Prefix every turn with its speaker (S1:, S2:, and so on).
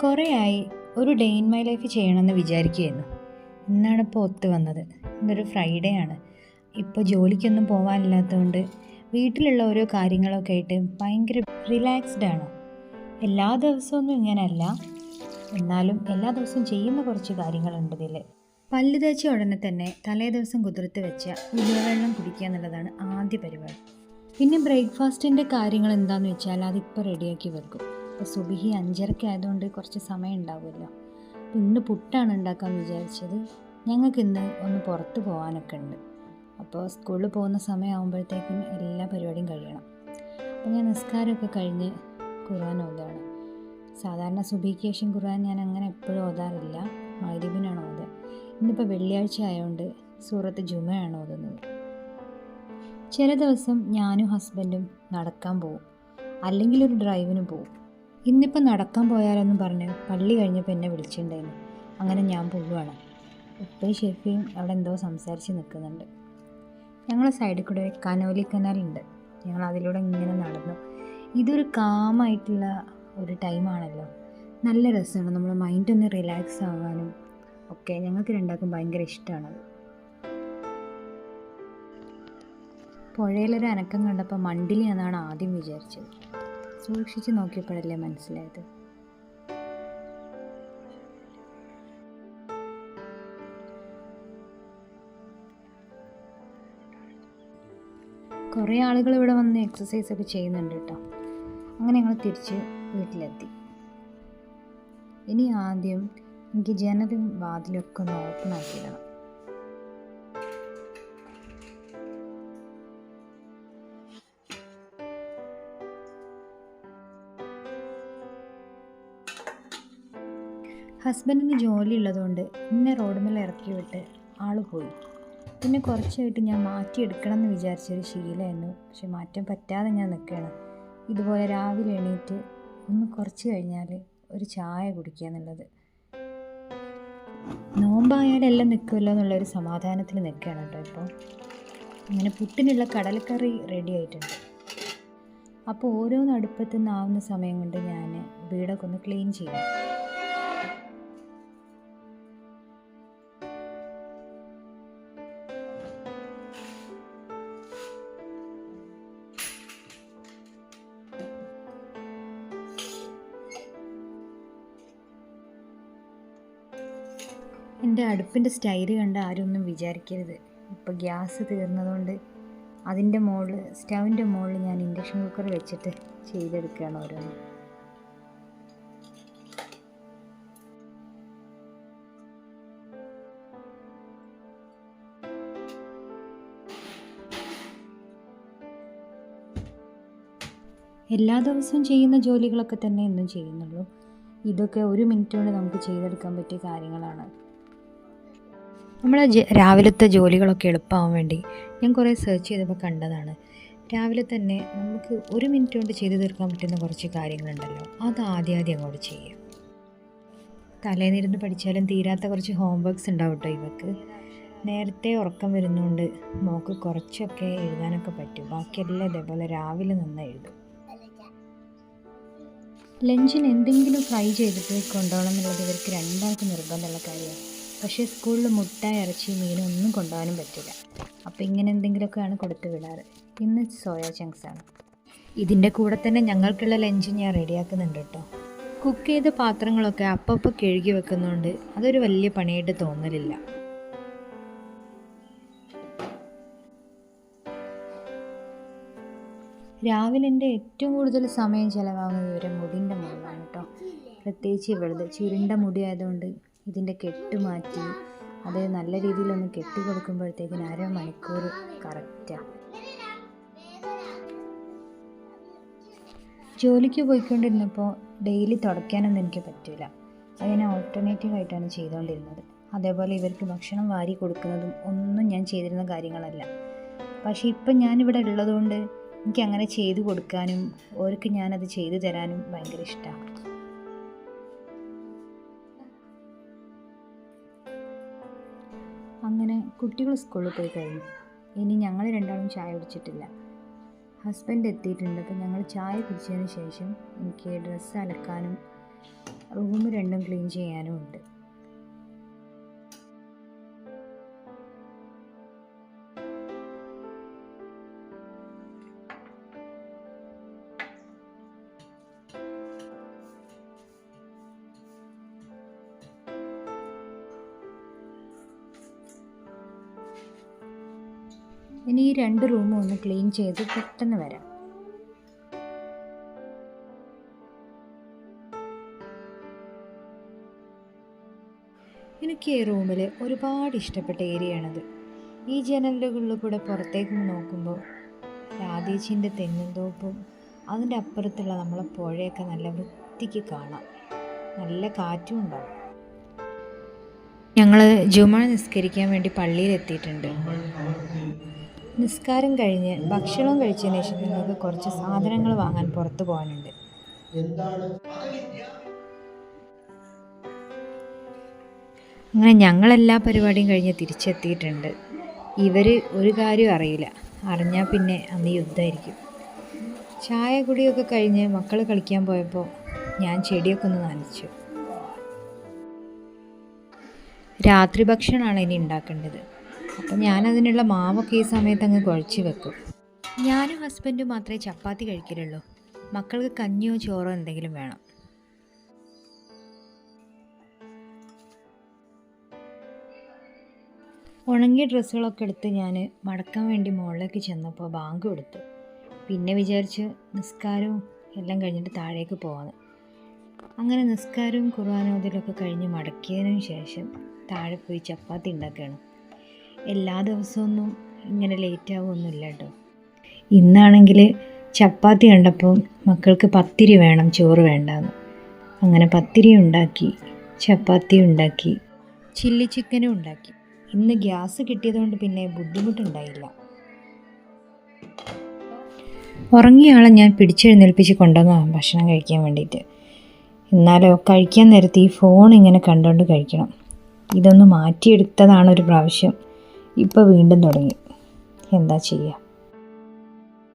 S1: കുറേയായി ഒരു day in my life ചെയ്യണമെന്ന് വിചാരിക്കുകയായിരുന്നു. ഇന്നാണ് ഇപ്പോൾ ഒത്തു വന്നത്. ഇന്നൊരു ഫ്രൈഡേ ആണ്. ഇപ്പോൾ ജോലിക്കൊന്നും പോകാനില്ലാത്തതുകൊണ്ട് വീട്ടിലുള്ള ഓരോ കാര്യങ്ങളൊക്കെ ആയിട്ട് ഭയങ്കര റിലാക്സ്ഡ് ആണ്. എല്ലാ ദിവസമൊന്നും ഇങ്ങനെയല്ല, എന്നാലും എല്ലാ ദിവസവും ചെയ്യുന്ന കുറച്ച് കാര്യങ്ങളുണ്ട് ഇതിൽ. പല്ല് തേച്ച ഉടനെ തന്നെ തലേ ദിവസം കുതിർത്ത് വെച്ച ഉലുവവെള്ളം കുടിക്കുക എന്നുള്ളതാണ് ആദ്യ പരിപാടി. പിന്നെ ബ്രേക്ക്ഫാസ്റ്റിൻ്റെ കാര്യങ്ങൾ എന്താണെന്ന് വെച്ചാൽ അതിപ്പോൾ റെഡിയാക്കി വെക്കും. ഇപ്പോൾ സുബിഹി 5:30 ആയതുകൊണ്ട് കുറച്ച് സമയം ഉണ്ടാവുമല്ലോ. ഇന്ന് പുട്ടാണ് ഉണ്ടാക്കാമെന്ന് വിചാരിച്ചത്. ഞങ്ങൾക്ക് ഇന്ന് ഒന്ന് പുറത്ത് പോകാനൊക്കെ ഉണ്ട്. അപ്പോൾ സ്കൂളിൽ പോകുന്ന സമയമാകുമ്പോഴത്തേക്കും എല്ലാ പരിപാടിയും കഴിയണം. അപ്പോൾ ഞാൻ നിസ്കാരമൊക്കെ കഴിഞ്ഞ് ഖുർആൻ ഓതാണ്. സാധാരണ സുബഹിക്ക് ശേഷം ഖുർആൻ ഞാൻ അങ്ങനെ എപ്പോഴും ഓതാറില്ല, മഗ്‌രിബിനാണ് ഓതുക. ഇന്നിപ്പോൾ വെള്ളിയാഴ്ച ആയതുകൊണ്ട് സൂറത്ത് ജുമയാണ് ഓതുന്നത്. ചില ദിവസം ഞാനും ഹസ്ബൻഡും നടക്കാൻ പോവും, അല്ലെങ്കിൽ ഒരു ഡ്രൈവിന് പോവും. ഇന്നിപ്പോൾ നടക്കാൻ പോയാലെന്ന് പറഞ്ഞ് പള്ളി കഴിഞ്ഞപ്പോൾ എന്നെ വിളിച്ചിട്ടുണ്ടായിരുന്നു. അങ്ങനെ ഞാൻ പോവുകയാണ്. ഉപ്പയും ഷെഫിയും അവിടെ എന്തോ സംസാരിച്ച് നിൽക്കുന്നുണ്ട്. ഞങ്ങളുടെ സൈഡിൽ കൂടെ കനോലി കനാലുണ്ട്. ഞങ്ങൾ അതിലൂടെ ഇങ്ങനെ നടന്നു. ഇതൊരു കാമായിട്ടുള്ള ഒരു ടൈമാണല്ലോ. നല്ല രസമാണ്. നമ്മൾ മൈൻഡ് ഒന്ന് റിലാക്സ് ആവാനും ഒക്കെ ഞങ്ങൾക്ക് രണ്ടാൾക്കും ഭയങ്കര ഇഷ്ടമാണത്. പുഴയിലൊരു അനക്കം കണ്ടപ്പോൾ മണ്ടിലി എന്നാണ് ആദ്യം വിചാരിച്ചത്. സൂക്ഷിച്ച് നോക്കിയപ്പോഴല്ലേ മനസ്സിലായത്. കുറേ ആളുകൾ ഇവിടെ വന്ന് എക്സസൈസ് ഒക്കെ ചെയ്യുന്നുണ്ട് കേട്ടോ. അങ്ങനെ ഞങ്ങൾ തിരിച്ച് വീട്ടിലെത്തി. ഇനി ആദ്യം എനിക്ക് ജനലും വാതിലൊക്കെ ഒന്ന് ഓപ്പൺ ആക്കിയിടണം. ഹസ്ബൻഡിന് ജോലി ഉള്ളതുകൊണ്ട് ഇന്നെ റോഡുമേൽ ഇറക്കി വിട്ട് ആൾ പോയി. പിന്നെ കുറച്ചായിട്ട് ഞാൻ മാറ്റിയെടുക്കണം എന്ന് വിചാരിച്ചൊരു ശീലമായിരുന്നു. പക്ഷെ മാറ്റാൻ പറ്റാതെ ഞാൻ നിൽക്കുകയാണ്. ഇതുപോലെ രാവിലെ എണീറ്റ് ഒന്ന് കുറച്ച് കഴിഞ്ഞാൽ ഒരു ചായ കുടിക്കുക എന്നുള്ളത്. നോമ്പായാലെല്ലാം നിൽക്കുമല്ലോ എന്നുള്ളൊരു സമാധാനത്തിൽ നിൽക്കുകയാണ് കേട്ടോ. ഇപ്പോൾ അങ്ങനെ പുട്ടിനുള്ള കടലക്കറി റെഡി ആയിട്ടുണ്ട്. അപ്പോൾ ഓരോന്ന് അടുപ്പത്തു നിന്നാവുന്ന സമയം കൊണ്ട് ഞാൻ വീടൊക്കെ ഒന്ന് ക്ലീൻ ചെയ്യും. എൻ്റെ അടുപ്പിൻ്റെ സ്റ്റൈല് കണ്ട് ആരും ഒന്നും വിചാരിക്കരുത്. ഇപ്പോൾ ഗ്യാസ് തീർന്നതുകൊണ്ട് അതിൻ്റെ മുകളിൽ സ്റ്റൗവിൻ്റെ മുകളിൽ ഞാൻ ഇൻഡക്ഷൻ കുക്കർ വെച്ചിട്ട് ചെയ്തെടുക്കുകയാണ് ഓരോന്ന്. എല്ലാ ദിവസവും ചെയ്യുന്ന ജോലികളൊക്കെ തന്നെ എന്നും ചെയ്യുന്നുള്ളൂ. ഇതൊക്കെ 1 മിനിറ്റ് കൊണ്ട് നമുക്ക് ചെയ്തെടുക്കാൻ പറ്റിയ കാര്യങ്ങളാണ്. നമ്മൾ രാവിലത്തെ ജോലികളൊക്കെ എളുപ്പമാവാൻ വേണ്ടി ഞാൻ കുറേ സെർച്ച് ചെയ്തപ്പോൾ കണ്ടതാണ്. രാവിലെ തന്നെ നമുക്ക് 1 മിനിറ്റ് കൊണ്ട് ചെയ്തു തീർക്കാൻ പറ്റുന്ന കുറച്ച് കാര്യങ്ങളുണ്ടല്ലോ, അത് ആദ്യം അങ്ങോട്ട് ചെയ്യാം. തലേന്നിരുന്ന് പഠിച്ചാലും തീരാത്ത കുറച്ച് ഹോംവർക്ക്സ് ഉണ്ടാവും കേട്ടോ ഇവക്ക്. നേരത്തെ ഉറക്കം വരുന്നതുകൊണ്ട് മോൾക്ക് കുറച്ചൊക്കെ എഴുതാനൊക്കെ പറ്റും. ബാക്കിയെല്ലാം ഇതേപോലെ രാവിലെ നിന്ന് എഴുതും. ലഞ്ചിന് എന്തെങ്കിലും ഫ്രൈ ചെയ്തിട്ട് കൊണ്ടുപോകണം എന്നുള്ളത് ഇവർക്ക് രണ്ടാൾക്കും നിർബന്ധമുള്ള കാര്യമാണ്. പക്ഷേ സ്കൂളിൽ മുട്ട, ഇറച്ചി, മീനൊന്നും കൊണ്ടുപോകാനും പറ്റില്ല. അപ്പോൾ ഇങ്ങനെ എന്തെങ്കിലുമൊക്കെയാണ് കൊടുത്തു വിടാറ്. ഇന്ന് സോയ ചങ്ക്സാണ്. ഇതിൻ്റെ കൂടെ തന്നെ ഞങ്ങൾക്കുള്ള ലഞ്ച് ഞാൻ റെഡിയാക്കുന്നുണ്ട് കേട്ടോ. കുക്ക് ചെയ്ത പാത്രങ്ങളൊക്കെ അപ്പോൾ കഴുകി വെക്കുന്നതുകൊണ്ട് അതൊരു വലിയ പണിയായിട്ട് തോന്നലില്ല. രാവിലെ എൻ്റെ ഏറ്റവും കൂടുതൽ സമയം ചിലവാകുന്നത് ഇവരെ മുടിൻ്റെ മുകളിലാണ് കേട്ടോ. പ്രത്യേകിച്ച് ഇവളുടെ ചുരുണ്ട മുടി ആയതുകൊണ്ട് ഇതിൻ്റെ കെട്ട് മാറ്റി അത് നല്ല രീതിയിലൊന്ന് കെട്ടി കൊടുക്കുമ്പോഴത്തേക്കിന് 1/2 മണിക്കൂർ കറക്റ്റാണ്. ജോലിക്ക് പോയിക്കൊണ്ടിരുന്നപ്പോൾ ഡെയിലി തുടയ്ക്കാനൊന്നും എനിക്ക് പറ്റില്ല. അത് ഞാൻ ഓൾട്ടർനേറ്റീവായിട്ടാണ് ചെയ്തുകൊണ്ടിരുന്നത്. അതേപോലെ ഇവർക്ക് ഭക്ഷണം വാരി കൊടുക്കുന്നതും ഒന്നും ഞാൻ ചെയ്തിരുന്ന കാര്യങ്ങളല്ല. പക്ഷേ ഇപ്പം ഞാനിവിടെ ഉള്ളതുകൊണ്ട് എനിക്ക് അങ്ങനെ ചെയ്തു കൊടുക്കാനും അവർക്ക് ഞാനത് ചെയ്തു തരാനും ഭയങ്കര ഇഷ്ടമാണ്. അങ്ങനെ കുട്ടികൾ സ്കൂളിൽ പോയി കഴിഞ്ഞു. ഇനി ഞങ്ങൾ രണ്ടാളും ചായ കുടിച്ചിട്ടില്ല. ഹസ്ബൻഡ് എത്തിയിട്ടുണ്ട്. അപ്പോൾ ഞങ്ങൾ ചായ കുടിച്ചതിന് ശേഷം എനിക്ക് ഡ്രസ്സ് അലക്കാനും റൂം രണ്ടും ക്ലീൻ ചെയ്യാനും ഉണ്ട്. ഇനി ഈ 2 റൂമും ഒന്ന് ക്ലീൻ ചെയ്ത് പെട്ടെന്ന് വരാം. എനിക്ക് ഈ റൂമിൽ ഒരുപാട് ഇഷ്ടപ്പെട്ട ഏരിയയാണത്. ഈ ജനലുകളിൽ കൂടെ പുറത്തേക്ക് നോക്കുമ്പോൾ രാധേച്ചിൻ്റെ തെങ്ങും തോപ്പും അതിൻ്റെ അപ്പുറത്തുള്ള നമ്മളെ പുഴയൊക്കെ നല്ല വൃത്തിക്ക് കാണാം. നല്ല കാറ്റും ഉണ്ടാവും. ഞങ്ങൾ ജുമ നിസ്കരിക്കാൻ വേണ്ടി പള്ളിയിലെത്തിയിട്ടുണ്ട്. നിസ്കാരം കഴിഞ്ഞ് ഭക്ഷണം കഴിച്ചതിന് ശേഷം നിങ്ങൾക്ക് കുറച്ച് സാധനങ്ങൾ വാങ്ങാൻ പുറത്ത് പോകാനുണ്ട്. അങ്ങനെ ഞങ്ങളെല്ലാ പരിപാടിയും കഴിഞ്ഞ് തിരിച്ചെത്തിയിട്ടുണ്ട്. ഇവർ ഒരു കാര്യം അറിയില്ല, അറിഞ്ഞാൽ പിന്നെ അന്ന് യുദ്ധമായിരിക്കും. ചായ കുടിയൊക്കെ കഴിഞ്ഞ് മക്കൾ കളിക്കാൻ പോയപ്പോൾ ഞാൻ ചെടിയൊക്കെ ഒന്ന് നനച്ചു. രാത്രി ഭക്ഷണമാണ് ഇനി ഉണ്ടാക്കേണ്ടത്. അപ്പം ഞാനതിനുള്ള മാവൊക്കെ ഈ സമയത്ത് അങ്ങ് കുഴച്ച് വെക്കും. ഞാനും ഹസ്ബൻഡും മാത്രമേ ചപ്പാത്തി കഴിക്കലുള്ളൂ. മക്കൾക്ക് കഞ്ഞിയോ ചോറോ എന്തെങ്കിലും വേണം. ഉണങ്ങിയ ഡ്രസ്സുകളൊക്കെ എടുത്ത് ഞാൻ മടക്കാൻ വേണ്ടി മുകളിലേക്ക് ചെന്നപ്പോൾ ബാങ്ക് കൊടുത്തു. പിന്നെ വിചാരിച്ച് നിസ്കാരവും എല്ലാം കഴിഞ്ഞിട്ട് താഴേക്ക് പോകാമെന്ന്. അങ്ങനെ നിസ്കാരവും ഖുർആനോദലൊക്കെ കഴിഞ്ഞ് മടക്കിയതിനു ശേഷം താഴെ പോയി ചപ്പാത്തി ഉണ്ടാക്കുകയാണ്. എല്ലാ ദിവസമൊന്നും ഇങ്ങനെ ലേറ്റ് ആവുമൊന്നുമില്ല കേട്ടോ. ഇന്നാണെങ്കിൽ ചപ്പാത്തി കണ്ടപ്പോൾ മക്കൾക്ക് പത്തിരി വേണം, ചോറ് വേണ്ടാന്ന്. അങ്ങനെ പത്തിരി ഉണ്ടാക്കി, ചപ്പാത്തി ഉണ്ടാക്കി, ചില്ലി ചിക്കനും ഉണ്ടാക്കി. ഇന്ന് ഗ്യാസ് കിട്ടിയതുകൊണ്ട് പിന്നെ ബുദ്ധിമുട്ടുണ്ടായില്ല. ഉറങ്ങിയ ആളെ ഞാൻ പിടിച്ചെഴുന്നേൽപ്പിച്ച് കൊണ്ടുവന്നതാണ് ഭക്ഷണം കഴിക്കാൻ വേണ്ടിയിട്ട്. എന്നാലോ കഴിക്കാൻ നേരത്ത് ഈ ഫോൺ ഇങ്ങനെ കണ്ടുകൊണ്ട് കഴിക്കണം. ഇതൊന്ന് മാറ്റിയെടുത്തതാണ് ഒരു പ്രാവശ്യം. ഇപ്പോൾ വീണ്ടും തുടങ്ങി. എന്താ ചെയ്യുക?